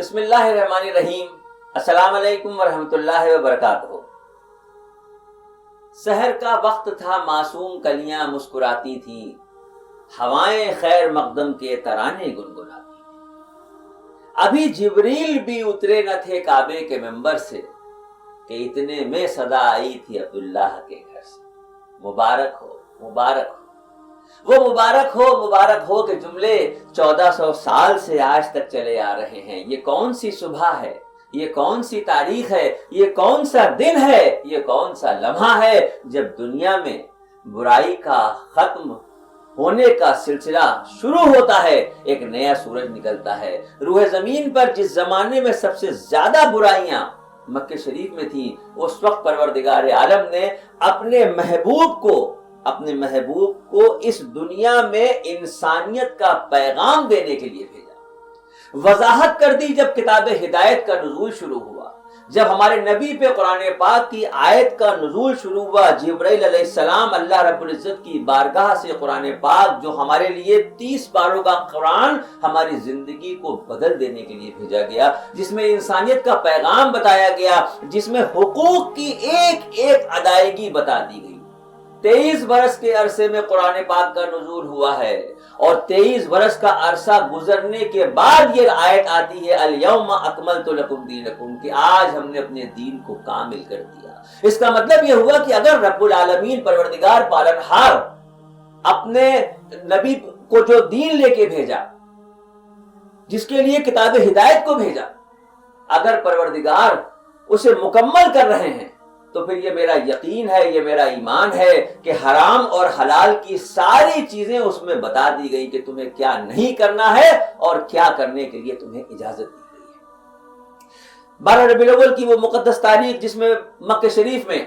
بسم اللہ الرحمن الرحیم۔ السلام علیکم ورحمۃ اللہ وبرکاتہ۔ سحر کا وقت تھا، معصوم کلیاں مسکراتی تھیں، ہوائیں خیر مقدم کے ترانے گنگناتی تھیں۔ ابھی جبریل بھی اترے نہ تھے کعبے کے منبر سے کہ اتنے میں صدا آئی تھی عبداللہ کے گھر سے، مبارک ہو مبارک ہو۔ وہ مبارک ہو کہ جملے 1400 سال سے آج تک چلے آ رہے ہیں۔ یہ کون سی صبح ہے، یہ کون سی تاریخ ہے، یہ کون سا دن ہے، یہ کون سا لمحہ ہے جب دنیا میں برائی کا ختم ہونے کا سلسلہ شروع ہوتا ہے، ایک نیا سورج نکلتا ہے۔ روح زمین پر جس زمانے میں سب سے زیادہ برائیاں مکہ شریف میں تھیں، اس وقت پروردگار عالم نے اپنے محبوب کو اس دنیا میں انسانیت کا پیغام دینے کے لیے بھیجا۔ وضاحت کر دی جب کتاب ہدایت کا نزول شروع ہوا، جب ہمارے نبی پہ قرآن پاک کی آیت کا نزول شروع ہوا، جبرائیل علیہ السلام اللہ رب العزت کی بارگاہ سے قرآن پاک جو ہمارے لیے 30 پاروں کا قرآن ہماری زندگی کو بدل دینے کے لیے بھیجا گیا، جس میں انسانیت کا پیغام بتایا گیا، جس میں حقوق کی ایک ایک ادائیگی بتا دی گئی۔ 23 برس کے عرصے میں قرآن پاک کا نزول ہوا ہے، اور 23 برس کا عرصہ گزرنے کے بعد یہ آیت آتی ہے الیوم اکملت لکم دینکم، کہ آج ہم نے اپنے دین کو کامل کر دیا۔ اس کا مطلب یہ ہوا کہ اگر رب العالمین پروردگار پالنہار اپنے نبی کو جو دین لے کے بھیجا، جس کے لیے کتاب ہدایت کو بھیجا، اگر پروردگار اسے مکمل کر رہے ہیں تو پھر یہ میرا یقین ہے، یہ میرا ایمان ہے کہ حرام اور حلال کی ساری چیزیں اس میں بتا دی گئی کہ تمہیں کیا نہیں کرنا ہے اور کیا کرنے کے لیے تمہیں اجازت دی گئی ہے۔ 12 ربیع الاول کی وہ مقدس تاریخ جس میں مکہ شریف میں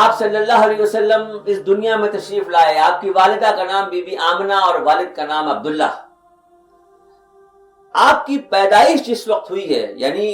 آپ صلی اللہ علیہ وسلم اس دنیا میں تشریف لائے۔ آپ کی والدہ کا نام بی بی آمنہ اور والد کا نام عبداللہ۔ آپ کی پیدائش جس وقت ہوئی ہے، یعنی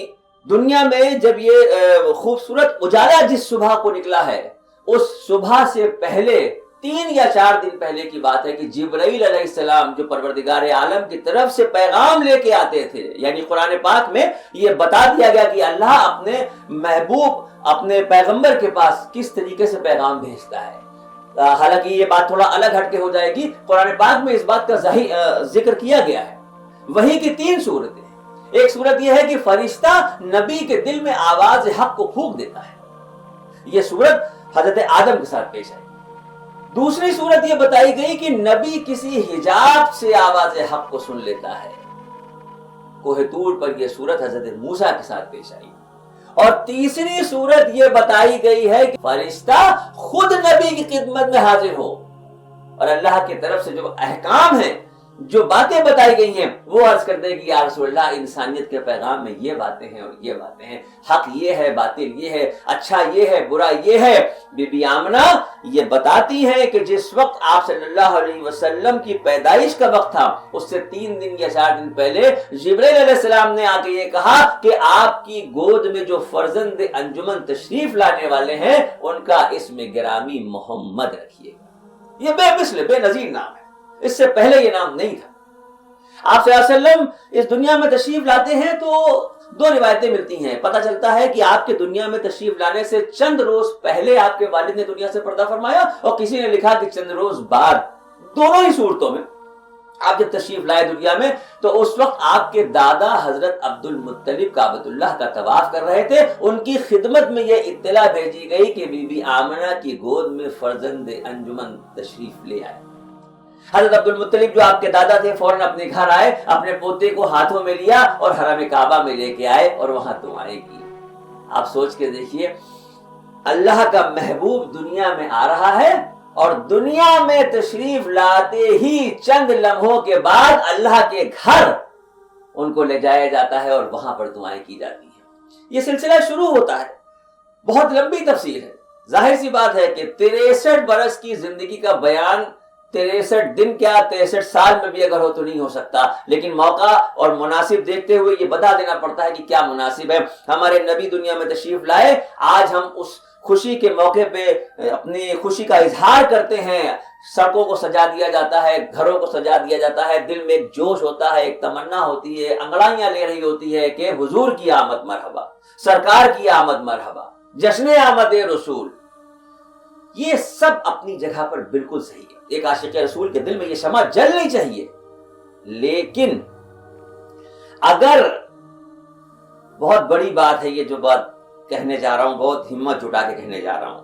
دنیا میں جب یہ خوبصورت اجالا جس صبح کو نکلا ہے، اس صبح سے پہلے 3 یا 4 دن پہلے کی بات ہے کہ جبرائیل علیہ السلام جو پروردگار عالم کی طرف سے پیغام لے کے آتے تھے، یعنی قرآن پاک میں یہ بتا دیا گیا کہ اللہ اپنے محبوب اپنے پیغمبر کے پاس کس طریقے سے پیغام بھیجتا ہے۔ حالانکہ یہ بات تھوڑا الگ ہٹ کے ہو جائے گی، قرآن پاک میں اس بات کا ذکر کیا گیا ہے۔ وحی کی 3 صورتیں، ایک صورت یہ ہے کہ فرشتہ نبی کے دل میں آواز حق کو پھونک دیتا ہے، یہ صورت حضرت آدم کے ساتھ پیش آئی۔ دوسری صورت یہ بتائی گئی کہ نبی کسی حجاب سے آواز حق کو سن لیتا ہے، کوہ طور پر یہ صورت حضرت موسیٰ کے ساتھ پیش آئی۔ اور تیسری صورت یہ بتائی گئی ہے کہ فرشتہ خود نبی کی خدمت میں حاضر ہو اور اللہ کی طرف سے جو احکام ہیں، جو باتیں بتائی گئی ہیں، وہ عرض کر دے کہ یا رسول اللہ انسانیت کے پیغام میں یہ باتیں ہیں اور یہ باتیں ہیں، حق یہ ہے، باطل یہ ہے، اچھا یہ ہے، برا یہ ہے۔ بی بی آمنہ یہ بتاتی ہے کہ جس وقت آپ صلی اللہ علیہ وسلم کی پیدائش کا وقت تھا، اس سے 3 دن یا 4 دن پہلے جبرائیل علیہ السلام نے آ کے یہ کہا کہ آپ کی گود میں جو فرزند انجمن تشریف لانے والے ہیں، ان کا اسم گرامی محمد رکھیے گا۔ یہ بے مثل بے نظیر نام ہے، اس سے پہلے یہ نام نہیں تھا۔ آپ صلی اللہ علیہ وسلم اس دنیا میں تشریف لاتے ہیں تو 2 روایتیں ملتی ہیں۔ پتہ چلتا ہے کہ آپ کے دنیا میں تشریف لانے سے چند روز پہلے آپ کے والد نے دنیا سے پردہ فرمایا، اور کسی نے لکھا کہ چند روز بعد۔ دونوں ہی صورتوں میں آپ جب تشریف لائے دنیا میں تو اس وقت آپ کے دادا حضرت عبد المطلب کعبۃ اللہ کا طواف کر رہے تھے۔ ان کی خدمت میں یہ اطلاع بھیجی گئی کہ بی بی آمنہ کی گود میں فرزند انجمن تشریف لے آئے۔ حضرت عبد المطلب جو آپ کے دادا تھے فوراً اپنے گھر آئے، اپنے پوتے کو ہاتھوں میں لیا اور حرم کعبہ میں لے کے آئے اور وہاں دعائیں کی۔ آپ سوچ کے دیکھیے، اللہ کا محبوب دنیا میں آ رہا ہے اور دنیا میں تشریف لاتے ہی چند لمحوں کے بعد اللہ کے گھر ان کو لے جایا جاتا ہے اور وہاں پر دعائیں کی جاتی ہیں۔ یہ سلسلہ شروع ہوتا ہے، بہت لمبی تفصیل ہے۔ ظاہر سی بات ہے کہ 63 برس کی زندگی کا بیان 63 دن کیا 63 سال میں بھی اگر ہو تو نہیں ہو سکتا، لیکن موقع اور مناسب دیکھتے ہوئے یہ بتا دینا پڑتا ہے کہ کیا مناسب ہے۔ ہمارے نبی دنیا میں تشریف لائے، آج ہم اس خوشی کے موقع پہ اپنی خوشی کا اظہار کرتے ہیں، سڑکوں کو سجا دیا جاتا ہے، گھروں کو سجا دیا جاتا ہے، دل میں ایک جوش ہوتا ہے، ایک تمنا ہوتی ہے، انگڑائیاں لے رہی ہوتی ہے کہ حضور کی آمد مرحبا، سرکار کی آمد مرحبا، جشن آمد رسول. یہ سب اپنی جگہ پر بالکل صحیح ہے. ایک عاشق رسول کے دل میں یہ شمع جلنی چاہیے. لیکن اگر بہت بڑی بات ہے یہ جو بات کہنے جا رہا ہوں، بہت ہمت جٹا کے کہنے جا رہا ہوں،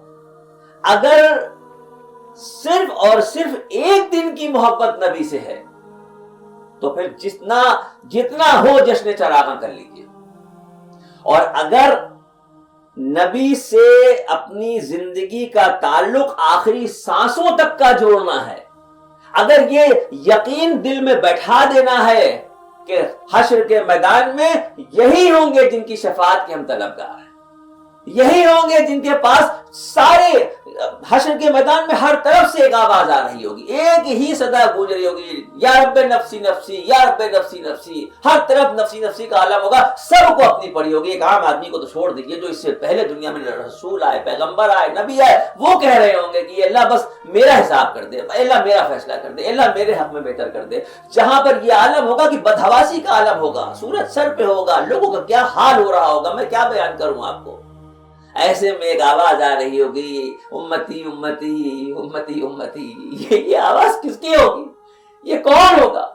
اگر صرف اور صرف ایک دن کی محبت نبی سے ہے تو پھر جتنا ہو جشن چراغاں کر لیجیے. اور اگر نبی سے اپنی زندگی کا تعلق آخری سانسوں تک کا جوڑنا ہے، اگر یہ یقین دل میں بیٹھا دینا ہے کہ حشر کے میدان میں یہی ہوں گے جن کی شفاعت کے ہم طلبگار ہیں، یہی ہوں گے جن کے پاس سارے حشر کے میدان میں ہر طرف سے ایک آواز آ رہی ہوگی، ایک ہی صدا گونج رہی ہوگی، یا رب نفسی نفسی، یا رب نفسی نفسی، ہر طرف نفسی نفسی کا عالم ہوگا. سب کو اپنی پڑی ہوگی. ایک عام آدمی کو تو چھوڑ دیجیے، جو اس سے پہلے دنیا میں رسول آئے، پیغمبر آئے، نبی آئے، وہ کہہ رہے ہوں گے کہ اللہ بس میرا حساب کر دے، اللہ میرا فیصلہ کر دے، اللہ میرے حق میں بہتر کر دے. جہاں پر یہ عالم ہوگا کہ بدحواسی کا عالم ہوگا، سورج سر پہ ہوگا، لوگوں کا کیا حال ہو رہا ہوگا میں کیا بیان کروں آپ کو. ایسے میں ایک آواز آ رہی ہوگی، امتی امتی امتی امتی. یہ آواز کس کی ہوگی؟ یہ کون ہوگا؟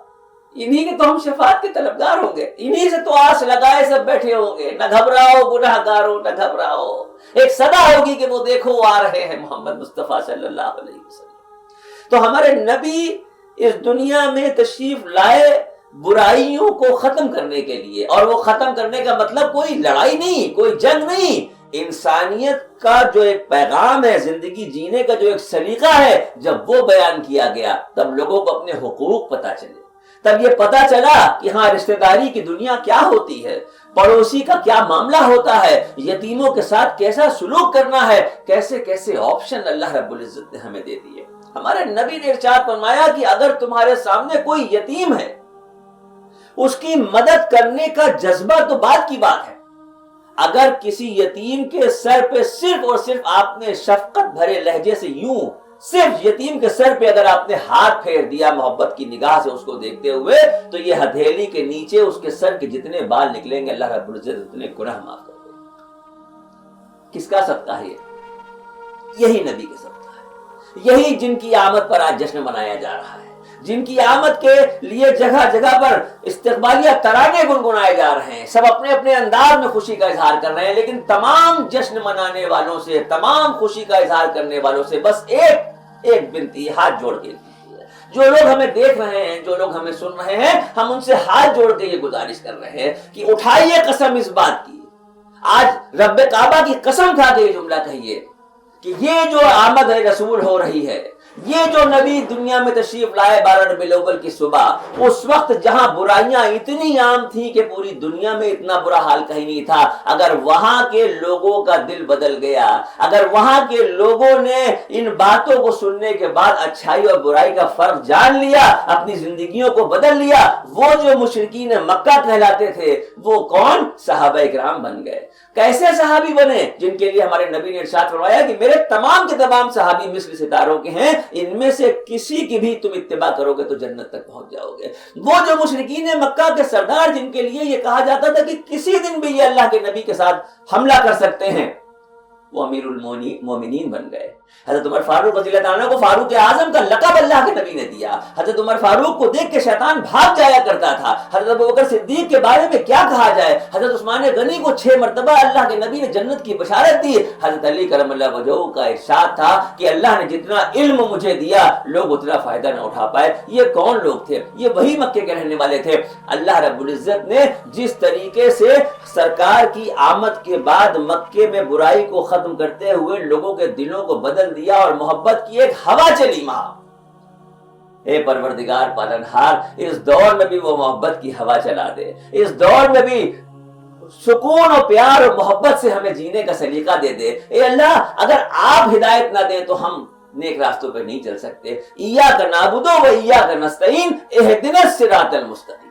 انہی کے تو ہم شفاعت کے طلبگار ہوں گے، انہی سے تو آس لگائے سب بیٹھے ہوں گے. نہ گھبراؤ گناہ گارو، نہ گھبراؤ. ایک صدا ہوگی کہ وہ دیکھو آ رہے ہیں محمد مصطفیٰ صلی اللہ علیہ وسلم. تو ہمارے نبی اس دنیا میں تشریف لائے برائیوں کو ختم کرنے کے لیے. اور وہ ختم کرنے کا مطلب کوئی لڑائی نہیں، کوئی جنگ نہیں، انسانیت کا جو ایک پیغام ہے، زندگی جینے کا جو ایک سلیقہ ہے، جب وہ بیان کیا گیا تب لوگوں کو اپنے حقوق پتہ چلے. تب یہ پتا چلا کہ ہاں رشتہ داری کی دنیا کیا ہوتی ہے، پڑوسی کا کیا معاملہ ہوتا ہے، یتیموں کے ساتھ کیسا سلوک کرنا ہے، کیسے کیسے آپشن اللہ رب العزت نے ہمیں دے دیے. ہمارے نبی نے ارشاد فرمایا کہ اگر تمہارے سامنے کوئی یتیم ہے، اس کی مدد کرنے کا جذبہ تو بات کی بات ہے. اگر کسی یتیم کے سر پہ صرف اور صرف آپ نے شفقت بھرے لہجے سے یوں صرف یتیم کے سر پہ اگر آپ نے ہاتھ پھیر دیا محبت کی نگاہ سے اس کو دیکھتے ہوئے، تو یہ ہتھیلی کے نیچے اس کے سر کے جتنے بال نکلیں گے اللہ رب العزت اتنے گناہ معاف کر دے گا. کس کا صدقہ ہے یہ؟ یہی نبی کے صدقہ ہے. یہی جن کی آمد پر آج جشن منایا جا رہا ہے، جن کی آمد کے لیے جگہ جگہ پر استقبالیہ ترانے گنگنائے جا رہے ہیں. سب اپنے اپنے انداز میں خوشی کا اظہار کر رہے ہیں، لیکن تمام جشن منانے والوں سے، تمام خوشی کا اظہار کرنے والوں سے بس ایک بنتی، ہاتھ جوڑ کے. جو لوگ ہمیں دیکھ رہے ہیں، جو لوگ ہمیں سن رہے ہیں، ہم ان سے ہاتھ جوڑ کے یہ گزارش کر رہے ہیں کہ اٹھائیے قسم اس بات کی، آج رب کعبہ کی قسم کھا کے یہ جملہ کہیے کہ یہ جو آمد ہے رسول ہو رہی ہے، یہ جو نبی دنیا میں تشریف لائے 12 ربیع الاول کی صبح، اس وقت جہاں برائیاں اتنی عام تھیں کہ پوری دنیا میں اتنا برا حال کہیں نہیں تھا، اگر وہاں کے لوگوں کا دل بدل گیا، اگر وہاں کے لوگوں نے ان باتوں کو سننے کے بعد اچھائی اور برائی کا فرق جان لیا، اپنی زندگیوں کو بدل لیا، وہ جو مشرکین مکہ کہلاتے تھے وہ کون؟ صحابہ اکرام بن گئے. کیسے صحابی بنے؟ جن کے لیے ہمارے نبی نے ارشاد فرمایا کہ میرے تمام کے تمام صحابی مثل ستاروں کے ہیں، ان میں سے کسی کی بھی تم اتباع کرو گے تو جنت تک پہنچ جاؤ گے. وہ جو مشرکین مکہ کے سردار جن کے لیے یہ کہا جاتا تھا کہ کسی دن بھی یہ اللہ کے نبی کے ساتھ حملہ کر سکتے ہیں، وہ امیر المومنین بن گئے. حضرت عمر فاروق رضی اللہ عنہ کو فاروق اعظم کا لقب اللہ کے نبی نے دیا. حضرت عمر فاروق کو دیکھ کے شیطان بھاگ جایا کرتا تھا. حضرت ابوبکر صدیق کے بارے میں کیا کہا جائے. حضرت عثمان غنی کو 6 مرتبہ اللہ کے نبی نے جنت کی بشارت دی. حضرت علی کرم اللہ وجہہ کا ارشاد تھا کہ اللہ نے جتنا علم مجھے دیا لوگ اتنا فائدہ نہ اٹھا پائے. یہ کون لوگ تھے؟ یہ وہی مکے کے رہنے والے تھے. اللہ رب العزت نے جس طریقے سے سرکار کی آمد کے بعد مکے میں برائی کو ختم کرتے ہوئے لوگوں کے دلوں کو بدل دیا اور محبت کی ایک ہوا چلی وہاں، اے پروردگار پالنہار اس دور میں بھی وہ محبت کی ہوا چلا دے، اس دور میں بھی سکون اور پیار اور محبت سے ہمیں جینے کا سلیقہ دے دے. اے اللہ اگر آپ ہدایت نہ دیں تو ہم نیک راستوں پہ نہیں چل سکتے. ایاک نعبد و ایاک نستعین اہدنا الصراط المستقیم.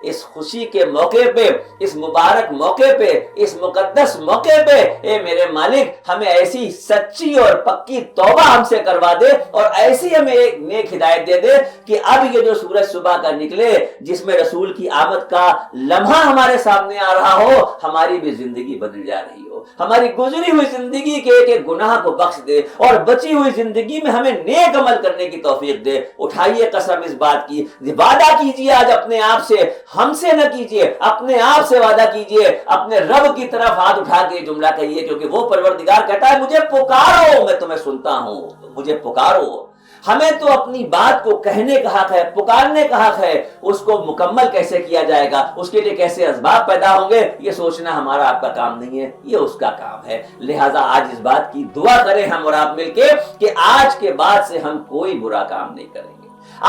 اس خوشی کے موقع پہ، اس مبارک موقع پہ، اس مقدس موقع پہ اے میرے مالک ہمیں ایسی سچی اور پکی توبہ ہم سے کروا دے اور ایسی ہمیں ایک نیک ہدایت دے دے کہ اب یہ جو سورج صبح کا نکلے جس میں رسول کی آمد کا لمحہ ہمارے سامنے آ رہا ہو، ہماری بھی زندگی بدل جا رہی ہو، ہماری گزری ہوئی زندگی کے ایک ایک گناہ کو بخش دے اور بچی ہوئی زندگی میں ہمیں نیک عمل کرنے کی توفیق دے۔ اٹھائیے قسم اس بات کی، وعدہ کیجئے آج اپنے آپ سے، ہم سے نہ کیجئے، اپنے آپ سے وعدہ کیجئے، اپنے رب کی طرف ہاتھ اٹھا کے جملہ کہیے، کیونکہ وہ پروردگار کہتا ہے مجھے پکارو میں تمہیں سنتا ہوں، مجھے پکارو۔ ہمیں تو اپنی بات کو کہنے کا حق ہے، پکارنے کا حق ہے، اس کو مکمل کیسے کیا جائے گا، اس کے لیے کیسے اسباب پیدا ہوں گے، یہ سوچنا ہمارا آپ کا کام نہیں ہے، یہ اس کا کام ہے۔ لہٰذا آج اس بات کی دعا کریں ہم اور آپ مل کے کہ آج کے بعد سے ہم کوئی برا کام نہیں کریں گے،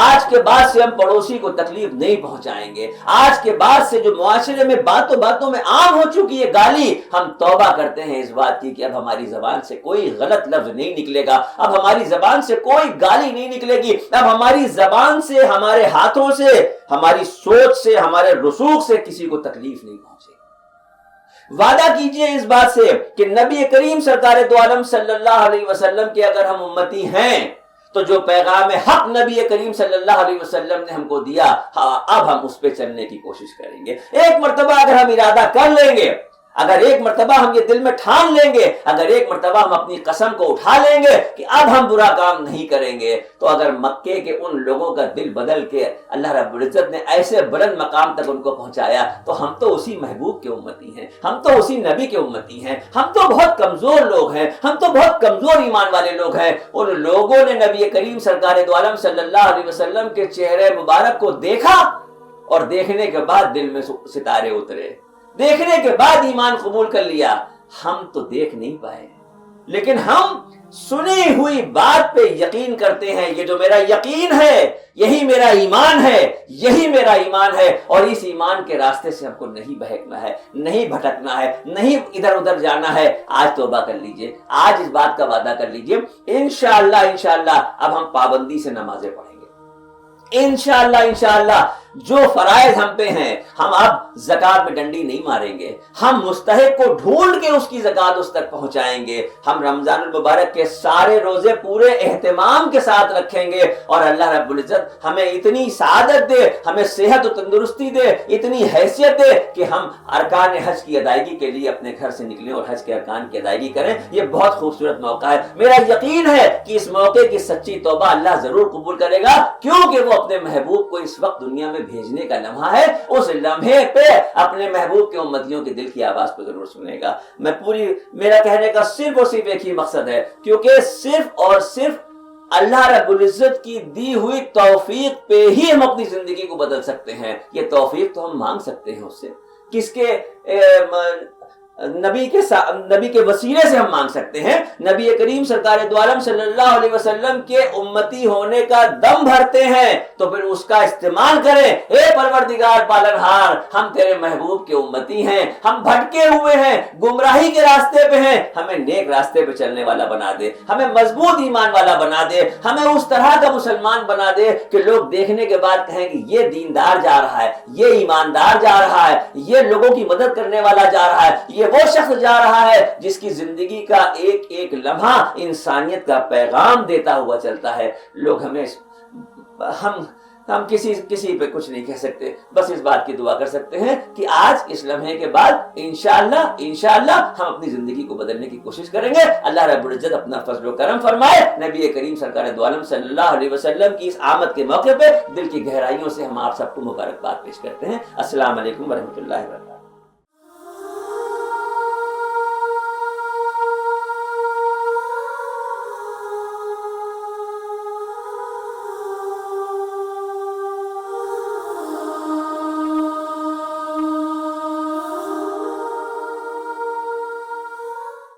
آج کے بعد سے ہم پڑوسی کو تکلیف نہیں پہنچائیں گے، آج کے بعد سے جو معاشرے میں باتوں باتوں میں عام ہو چکی ہے گالی، ہم توبہ کرتے ہیں اس بات کی کہ اب ہماری زبان سے کوئی غلط لفظ نہیں نکلے گا، اب ہماری زبان سے کوئی گالی نہیں نکلے گی، اب ہماری زبان سے، ہمارے ہاتھوں سے، ہماری سوچ سے، ہمارے رسوخ سے کسی کو تکلیف نہیں پہنچے گی۔ وعدہ کیجئے اس بات سے کہ نبی کریم سرکار دو عالم صلی اللہ علیہ وسلم کے اگر ہم امتی ہیں تو جو پیغام حق نبی کریم صلی اللہ علیہ وسلم نے ہم کو دیا، اب ہم اس پہ چلنے کی کوشش کریں گے۔ ایک مرتبہ اگر ہم ارادہ کر لیں گے، اگر ایک مرتبہ ہم یہ دل میں ٹھان لیں گے، اگر ایک مرتبہ ہم اپنی قسم کو اٹھا لیں گے کہ اب ہم برا کام نہیں کریں گے، تو اگر مکے کے ان لوگوں کا دل بدل کے اللہ رب العزت نے ایسے بلند مقام تک ان کو پہنچایا تو ہم تو اسی محبوب کے امتی ہیں، ہم تو اسی نبی کے امتی ہیں، ہم تو بہت کمزور لوگ ہیں، ہم تو بہت کمزور ایمان والے لوگ ہیں۔ ان لوگوں نے نبی کریم سرکار دو عالم صلی اللہ علیہ وسلم کے چہرے مبارک کو دیکھا اور دیکھنے کے بعد دل میں ستارے اترے، دیکھنے کے بعد ایمان قبول کر لیا۔ ہم تو دیکھ نہیں پائے لیکن ہم سنی ہوئی بات پہ یقین کرتے ہیں، یہ جو میرا یقین ہے یہی میرا ایمان ہے، یہی میرا ایمان ہے، اور اس ایمان کے راستے سے ہم کو نہیں بہکنا ہے، نہیں بھٹکنا ہے، نہیں ادھر ادھر جانا ہے۔ آج توبہ کر لیجئے، آج اس بات کا وعدہ کر لیجئے، انشاءاللہ اب ہم پابندی سے نمازیں پڑھیں گے، انشاءاللہ جو فرائض ہم پہ ہیں، ہم اب زکوٰۃ میں ڈنڈی نہیں ماریں گے، ہم مستحق کو ڈھونڈ کے اس کی زکوٰۃ اس تک پہنچائیں گے، ہم رمضان المبارک کے سارے روزے پورے اہتمام کے ساتھ رکھیں گے، اور اللہ رب العزت ہمیں اتنی سعادت دے، ہمیں صحت و تندرستی دے، اتنی حیثیت دے کہ ہم ارکان حج کی ادائیگی کے لیے اپنے گھر سے نکلیں اور حج کے ارکان کی ادائیگی کریں۔ یہ بہت خوبصورت موقع ہے، میرا یقین ہے کہ اس موقع کی سچی توبہ اللہ ضرور قبول کرے گا، کیونکہ وہ اپنے محبوب کو اس وقت دنیا میں بھیجنے کا لمحہ ہے، اس لمحے پہ اپنے محبوب کے امتیوں کے دل کی آواز کو ضرور سنے گا۔ میرا کہنے کا صرف اور صرف ایک ہی مقصد ہے، کیونکہ صرف اور صرف اللہ رب العزت کی دی ہوئی توفیق پہ ہی ہم اپنی زندگی کو بدل سکتے ہیں۔ یہ توفیق تو ہم مانگ سکتے ہیں اس سے، کس کے نبی کے وسیلے سے ہم مانگ سکتے ہیں۔ نبی کریم سرکار دو عالم صلی اللہ علیہ وسلم کے امتی ہونے کا دم بھرتے ہیں تو پھر اس کا استعمال کریں۔ اے پروردگار پالنہار، ہم تیرے محبوب کے امتی ہیں، ہم بھٹکے ہوئے ہیں، گمراہی کے راستے پہ ہیں، ہمیں نیک راستے پہ چلنے والا بنا دے، ہمیں مضبوط ایمان والا بنا دے، ہمیں اس طرح کا مسلمان بنا دے کہ لوگ دیکھنے کے بعد کہیں کہ یہ دیندار جا رہا ہے، یہ ایماندار جا رہا ہے، یہ لوگوں کی مدد کرنے والا جا رہا ہے، یہ وہ شخص جا رہا ہے جس کی زندگی کا ایک ایک لمحہ انسانیت کا پیغام دیتا ہوا چلتا ہے۔ لوگ ہم کسی پہ کچھ نہیں کہہ سکتے، بس اس بات کی دعا کر سکتے ہیں کہ آج اس لمحے کے بعد انشاءاللہ ہم اپنی زندگی کو بدلنے کی کوشش کریں گے۔ اللہ رب العزت اپنا فضل و کرم فرمائے۔ نبی کریم سرکار دو عالم صلی اللہ علیہ وسلم کی اس آمد کے موقع پہ دل کی گہرائیوں سے ہم آپ سب کو مبارکباد پیش کرتے ہیں۔ السلام علیکم ورحمۃ اللہ وبرکاتہ۔